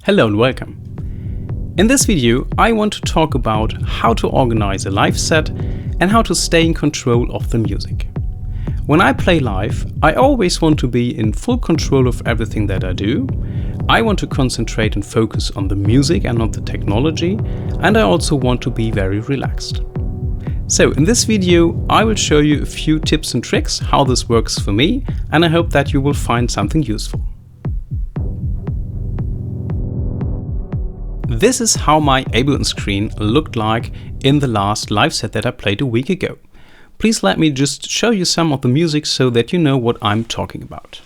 Hello and welcome. In this video, I want to talk about how to organize a live set and how to stay in control of the music. When I play live, I always want to be in full control of everything that I do. I want to concentrate and focus on the music and not the technology, and I also want to be very relaxed. So in this video, I will show you a few tips and tricks how this works for me, and I hope that you will find something useful. This is how my Ableton screen looked like in the last live set that I played a week ago. Please let me just show you some of the music so that you know what I'm talking about.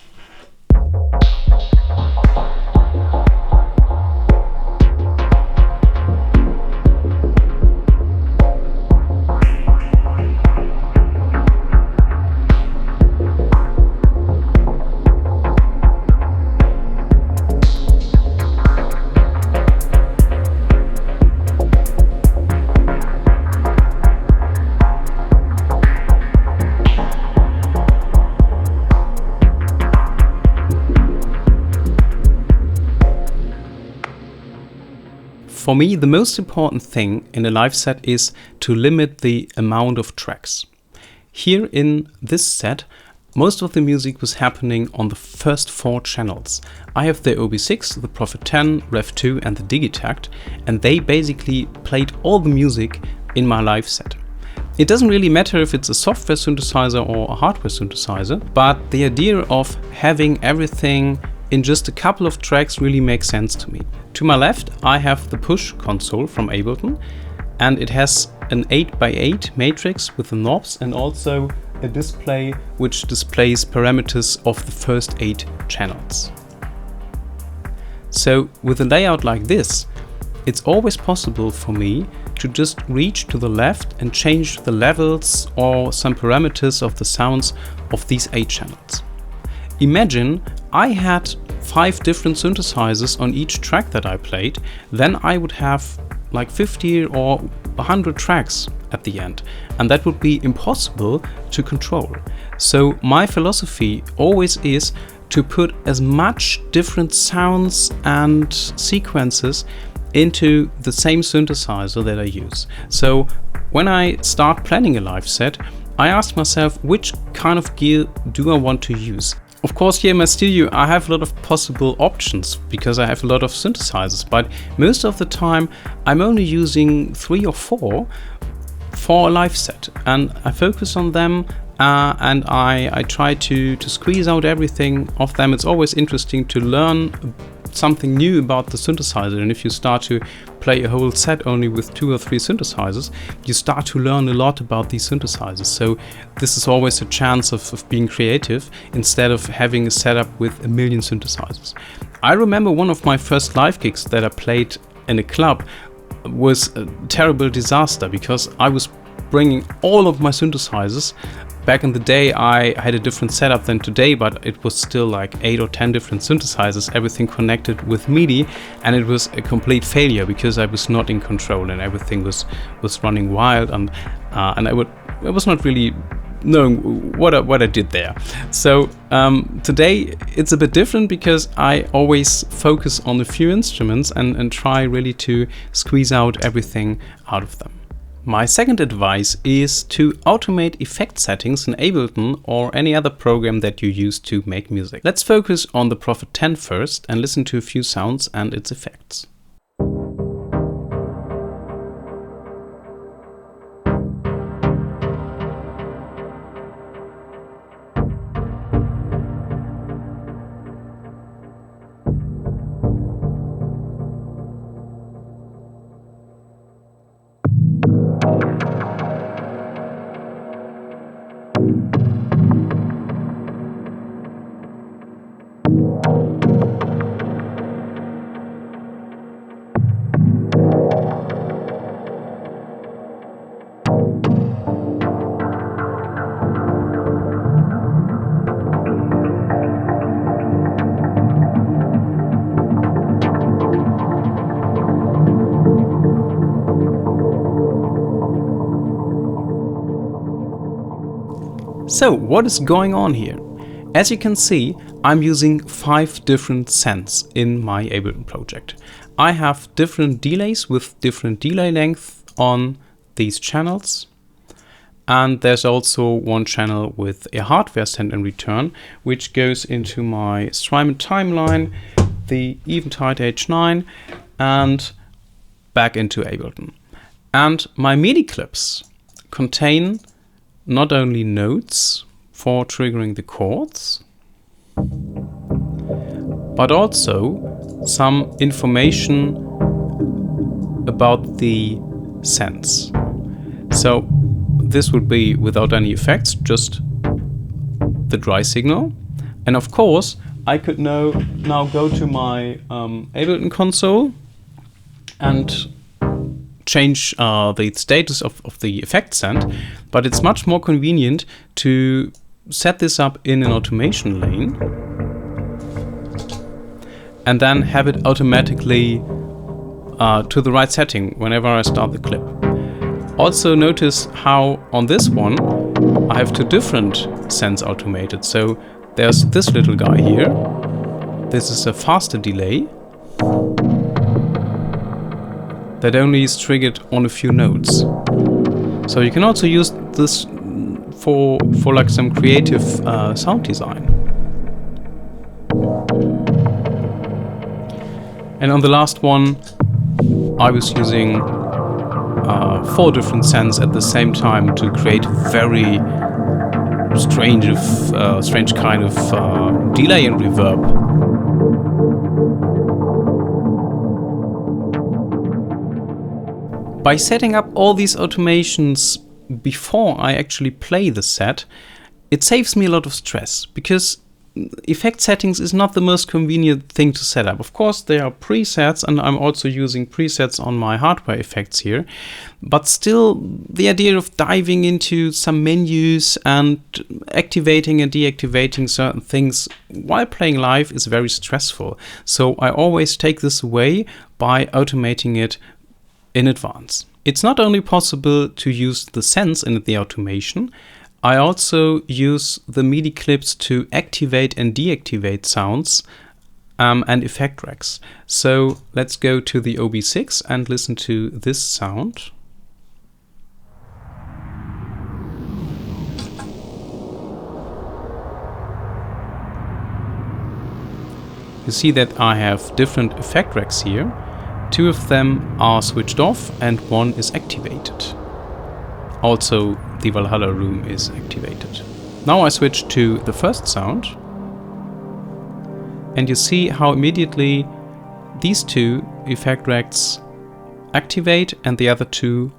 For me, the most important thing in a live set is to limit the amount of tracks. Here in this set, most of the music was happening on the first 4 channels. I have the OB6, the Prophet 10, Rev 2 and the Digitakt, and they basically played all the music in my live set. It doesn't really matter if it's a software synthesizer or a hardware synthesizer, but the idea of having everything in just a couple of tracks really makes sense to me. To my left, I have the push console from Ableton, and it has an 8x8 matrix with the knobs and also a display which displays parameters of the first 8 channels. So with a layout like this, it's always possible for me to just reach to the left and change the levels or some parameters of the sounds of these 8 channels. Imagine I had 5 different synthesizers on each track that I played, then I would have like 50 or 100 tracks at the end, and that would be impossible to control. So my philosophy always is to put as much different sounds and sequences into the same synthesizer that I use. So when I start planning a live set, I ask myself, which kind of gear do I want to use? Of course, here in my studio I have a lot of possible options because I have a lot of synthesizers, but most of the time I'm only using 3 or 4 for a live set, and I focus on them and I try to squeeze out everything of them. It's always interesting to learn something new about the synthesizer, and if you start to play a whole set only with 2 or 3 synthesizers, you start to learn a lot about these synthesizers. So this is always a chance of being creative instead of having a setup with a million synthesizers. I remember one of my first live gigs that I played in a club was a terrible disaster because I was bringing all of my synthesizers. Back in the day, I had a different setup than today, but it was still like 8 or 10 different synthesizers, everything connected with Midi, and it was a complete failure because I was not in control and everything was running wild, and I was not really knowing what I did there. So today it's a bit different because I always focus on a few instruments and try really to squeeze out everything out of them. My second advice is to automate effect settings in Ableton or any other program that you use to make music. Let's focus on the Prophet 10 first and listen to a few sounds and its effects. So what is going on here? As you can see, I'm using 5 different synths in my Ableton project. I have different delays with different delay length on these channels. And there's also one channel with a hardware send and return, which goes into my Strymon timeline, the Eventide H9, and back into Ableton. And my MIDI clips contain not only notes for triggering the chords, but also some information about the synths. So this would be without any effects, just the dry signal. And of course, I could now go to my Ableton console and change the status of the effect send, but it's much more convenient to set this up in an automation lane and then have it automatically to the right setting whenever I start the clip. Also notice how on this one I have 2 different synths automated. So there's this little guy here. This is a faster delay that only is triggered on a few notes. So you can also use this for like some creative sound design. And on the last one, I was using 4 different synths at the same time to create very strange kind of delay and reverb. By setting up all these automations before I actually play the set, it saves me a lot of stress, because effect settings is not the most convenient thing to set up. Of course, there are presets, and I'm also using presets on my hardware effects here. But still, the idea of diving into some menus and activating and deactivating certain things while playing live is very stressful. So I always take this away by automating it in advance. It's not only possible to use the synths in the automation, I also use the MIDI clips to activate and deactivate sounds and effect racks. So let's go to the OB6 and listen to this sound. You see that I have different effect racks here. 2 of them are switched off and 1 is activated. Also, the Valhalla room is activated. Now I switch to the first sound, and you see how immediately these 2 effect racks activate and the other 2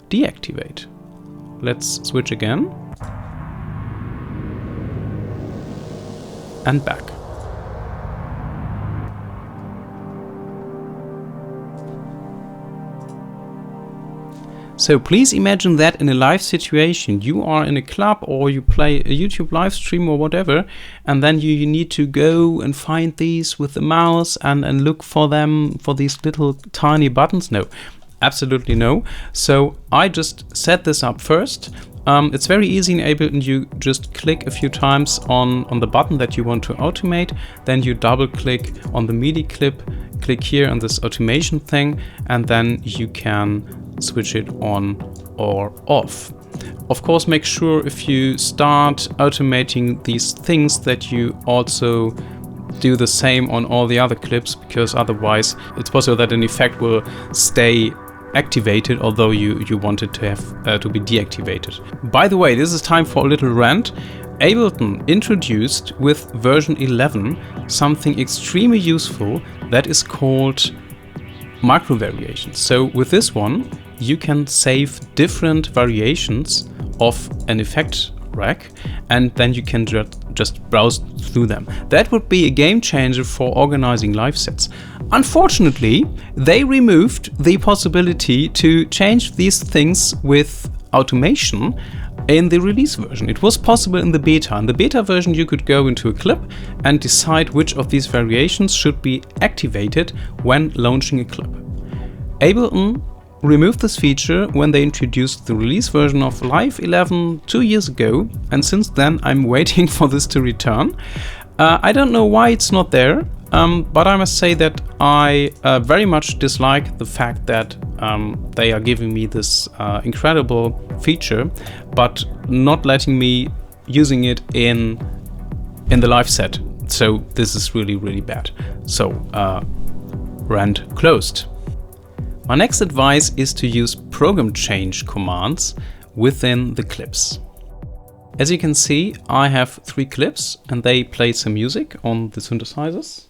deactivate. Let's switch again. And back. So please imagine that in a live situation, you are in a club or you play a YouTube live stream or whatever, and then you need to go and find these with the mouse and look for them, for these little tiny buttons. No, absolutely no. So I just set this up first. It's very easy in Ableton. You just click a few times on the button that you want to automate, then you double click on the MIDI clip, click here on this automation thing, and then you can switch it on or off. Of course, make sure if you start automating these things that you also do the same on all the other clips, because otherwise it's possible that an effect will stay activated although you want it to have to be deactivated. By the way, this is time for a little rant. Ableton introduced with version 11 something extremely useful that is called micro variations. So with this one you can save different variations of an effect rack, and then you can just browse through them. That would be a game changer for organizing live sets. Unfortunately, they removed the possibility to change these things with automation in the release version. It was possible in the beta. In the beta version, you could go into a clip and decide which of these variations should be activated when launching a clip. Ableton removed this feature when they introduced the release version of Live 11 2 years ago, and since then I'm waiting for this to return. I don't know why it's not there, but I must say that I very much dislike the fact that they are giving me this incredible feature, but not letting me using it in the Liveset. So this is really, really bad. So rant closed. My next advice is to use program change commands within the clips. As you can see, I have 3 clips and they play some music on the synthesizers.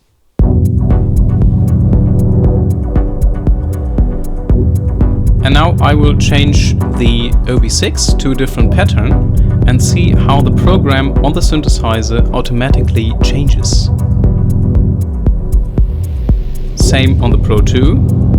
And now I will change the OB6 to a different pattern and see how the program on the synthesizer automatically changes. Same on the Pro 2.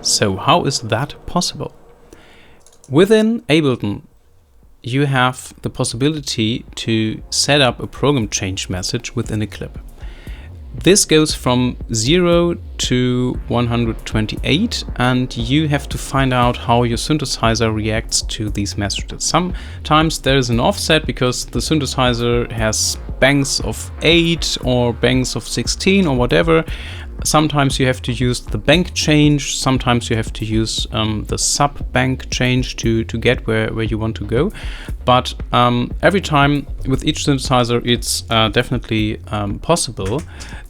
So how is that possible? Within Ableton, you have the possibility to set up a program change message within a clip. This goes from 0 to 128, and you have to find out how your synthesizer reacts to these messages. Sometimes there is an offset because the synthesizer has banks of 8 or banks of 16 or whatever. Sometimes you have to use the bank change, sometimes you have to use the sub bank change to get where you want to go. But every time with each synthesizer, it's definitely possible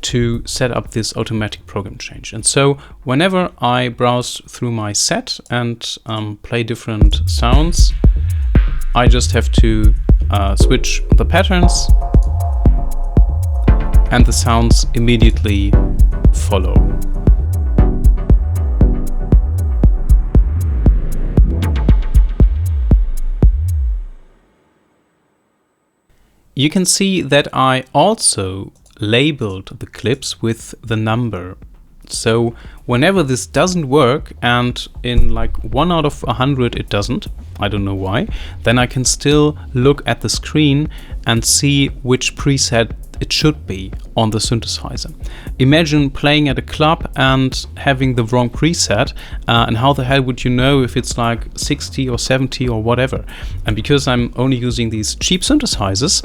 to set up this automatic program change. And so whenever I browse through my set and play different sounds, I just have to switch the patterns and the sounds immediately follow. You can see that I also labeled the clips with the number. So whenever this doesn't work, and in like 1 out of 100 it doesn't, I don't know why, then I can still look at the screen and see which preset it should be on the synthesizer. Imagine playing at a club and having the wrong preset, and how the hell would you know if it's like 60 or 70 or whatever? And because I'm only using these cheap synthesizers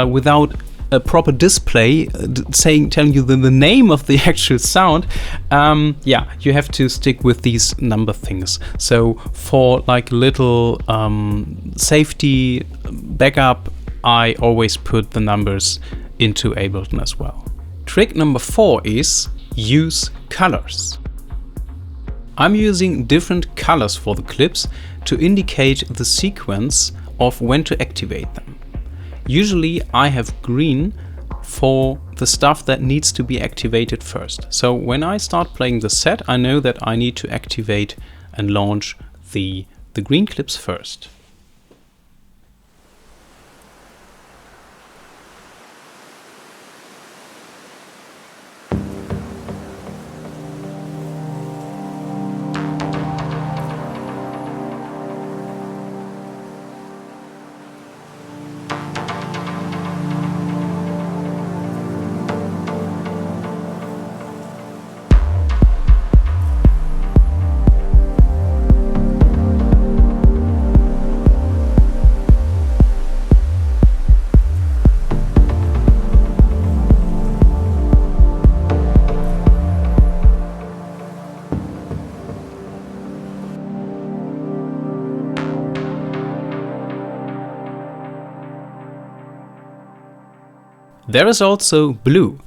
without a proper display telling you the name of the actual sound, yeah, you have to stick with these number things. So for like little safety backup, I always put the numbers into Ableton as well. Trick number 4 is use colors. I'm using different colors for the clips to indicate the sequence of when to activate them. Usually I have green for the stuff that needs to be activated first. So when I start playing the set, I know that I need to activate and launch the green clips first. There is also blue.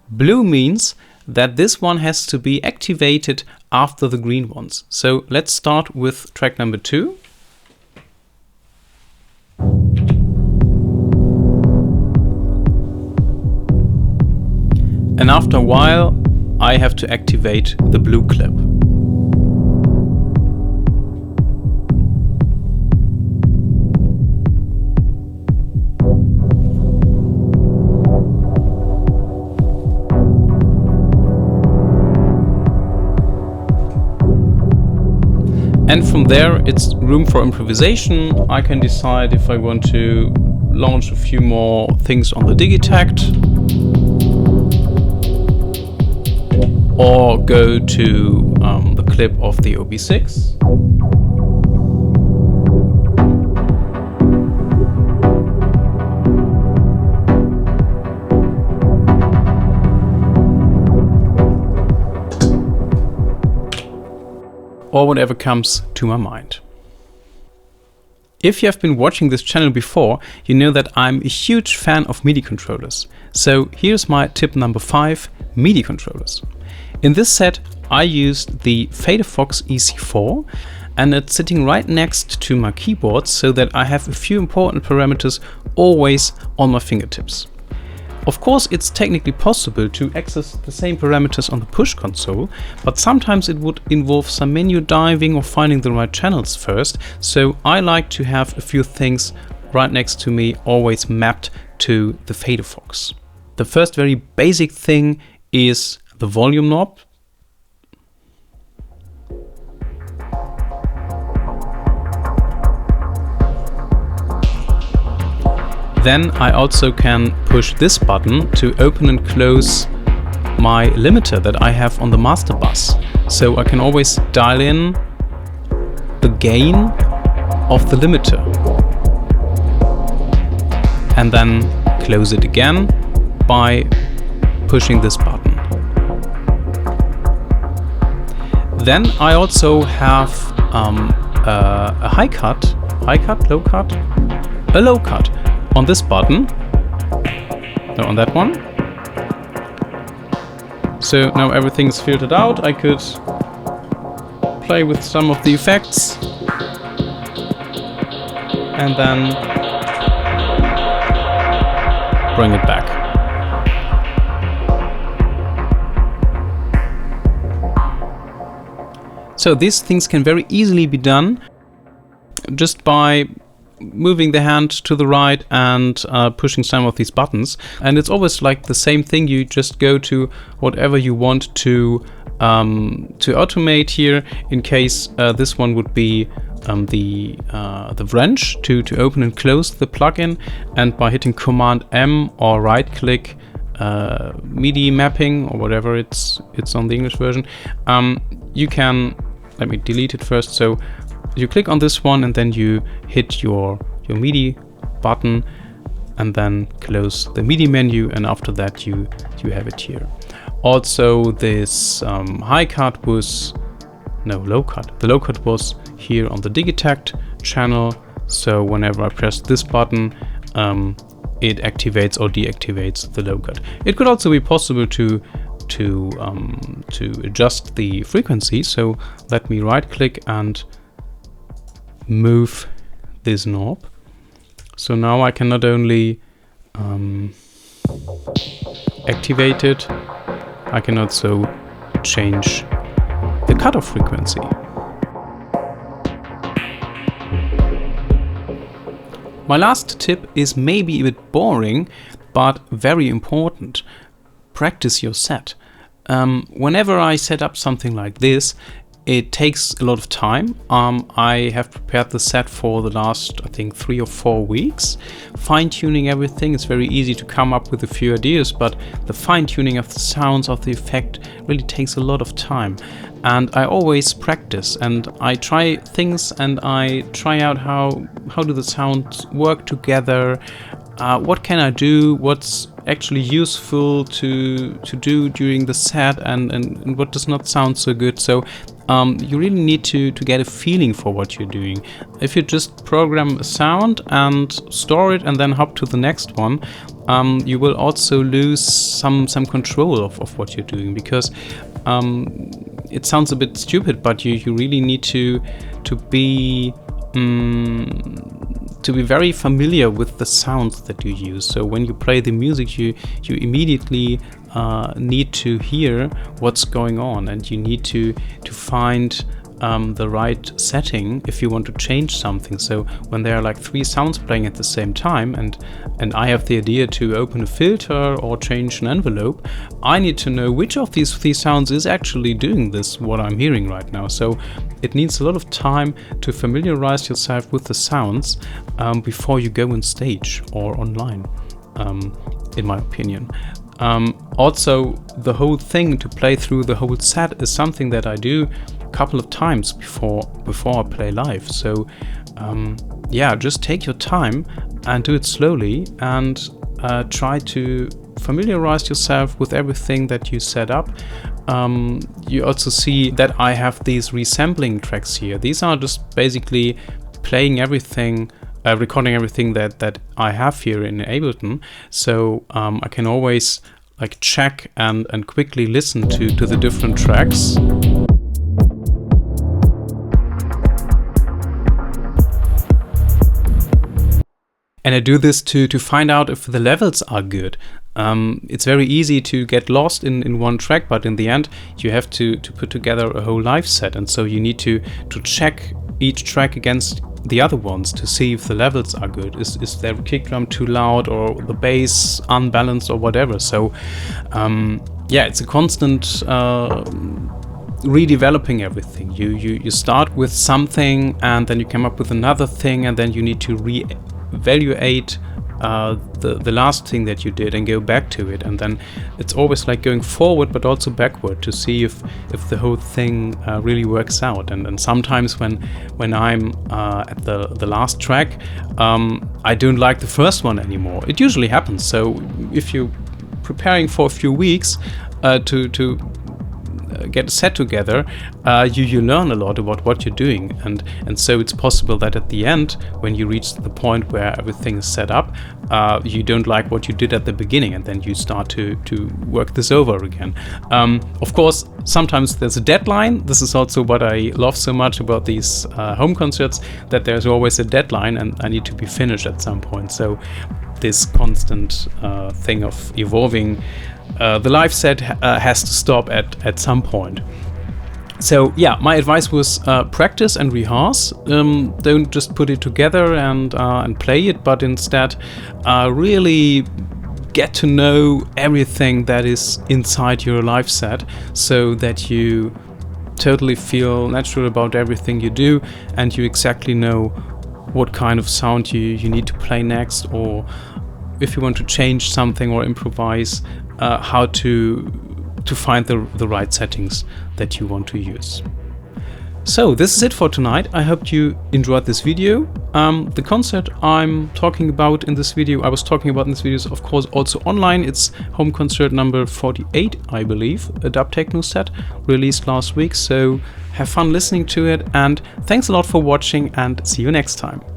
Blue means that this one has to be activated after the green ones. So let's start with track number 2. And after a while, I have to activate the blue clip. And from there, it's room for improvisation. I can decide if I want to launch a few more things on the Digitakt. or go to the clip of the OB6. Or whatever comes to my mind. If you have been watching this channel before, you know that I'm a huge fan of MIDI controllers. So here's my tip number 5, MIDI controllers. In this set, I used the FaderFox EC4, and it's sitting right next to my keyboard so that I have a few important parameters always on my fingertips. Of course, it's technically possible to access the same parameters on the push console, but sometimes it would involve some menu diving or finding the right channels first, so I like to have a few things right next to me always mapped to the FaderFox. The first very basic thing is the volume knob. Then I also can push this button to open and close my limiter that I have on the master bus. So I can always dial in the gain of the limiter and then close it again by pushing this button. Then I also have a low cut on this button, no, on that one. So now everything is filtered out. I could play with some of the effects and then bring it back. So these things can very easily be done just by moving the hand to the right and pushing some of these buttons, and it's always like the same thing. You just go to whatever you want to automate here. In case this one would be the wrench to open and close the plugin, and by hitting Command M or right click MIDI mapping or whatever it's on the English version, you can, let me delete it first. So you click on this one and then you hit your MIDI button and then close the MIDI menu, and after that you have it here. Also this low cut. The low cut was here on the Digitakt channel, so whenever I press this button it activates or deactivates the low cut. It could also be possible to adjust the frequency, so let me right click and move this knob. So now I can not only activate it, I can also change the cutoff frequency. My last tip is maybe a bit boring, but very important. Practice your set. Whenever I set up something like this, it takes a lot of time. I have prepared the set for the last, I think, 3 or 4 weeks. Fine-tuning everything, it's very easy to come up with a few ideas, but the fine-tuning of the sounds, of the effect, really takes a lot of time. And I always practice and I try things and I try out how do the sounds work together, what can I do, what's actually useful to do during the set, and what does not sound so good. So you really need to get a feeling for what you're doing. If you just program a sound and store it and then hop to the next one, you will also lose some control of what you're doing, because it sounds a bit stupid, but you really need to be very familiar with the sounds that you use. So when you play the music, you immediately need to hear what's going on, and you need to find the right setting if you want to change something. So when there are like 3 sounds playing at the same time, and I have the idea to open a filter or change an envelope, I need to know which of these 3 sounds is actually doing this, what I'm hearing right now. So it needs a lot of time to familiarize yourself with the sounds before you go on stage or online, in my opinion. Also, the whole thing to play through the whole set is something that I do a couple of times before I play live. So yeah, just take your time and do it slowly, and try to familiarize yourself with everything that you set up. You also see that I have these resampling tracks here. These are just basically playing everything, recording everything that I have here in Ableton. So I can always like check and quickly listen to the different tracks. And I do this to find out if the levels are good. It's very easy to get lost in one track, but in the end you have to put together a whole live set, and so you need to check each track against the other ones to see if the levels are good. Is their kick drum too loud, or the bass unbalanced, or whatever? So yeah, it's a constant redeveloping everything. You start with something, and then you come up with another thing, and then you need to re-evaluate the last thing that you did and go back to it. And then it's always like going forward but also backward to see if the whole thing really works out. And sometimes when I'm at the last track, I don't like the first one anymore. It usually happens. So if you're preparing for a few weeks to get a set together, you learn a lot about what you're doing, and so it's possible that at the end, when you reach the point where everything is set up, you don't like what you did at the beginning, and then you start to work this over again. Of course, sometimes there's a deadline. This is also what I love so much about these home concerts, that there's always a deadline and I need to be finished at some point. So this constant thing of evolving the live set has to stop at some point. So yeah, my advice was practice and rehearse. Don't just put it together and play it, but instead really get to know everything that is inside your live set, so that you totally feel natural about everything you do, and you exactly know what kind of sound you need to play next, or if you want to change something or improvise, how to find the right settings that you want to use. So this is it for tonight. I hope you enjoyed this video. The concert I'm talking about in this video, is of course also online. It's home concert number 48, I believe, a dub techno set released last week. So have fun listening to it, and thanks a lot for watching, and see you next time.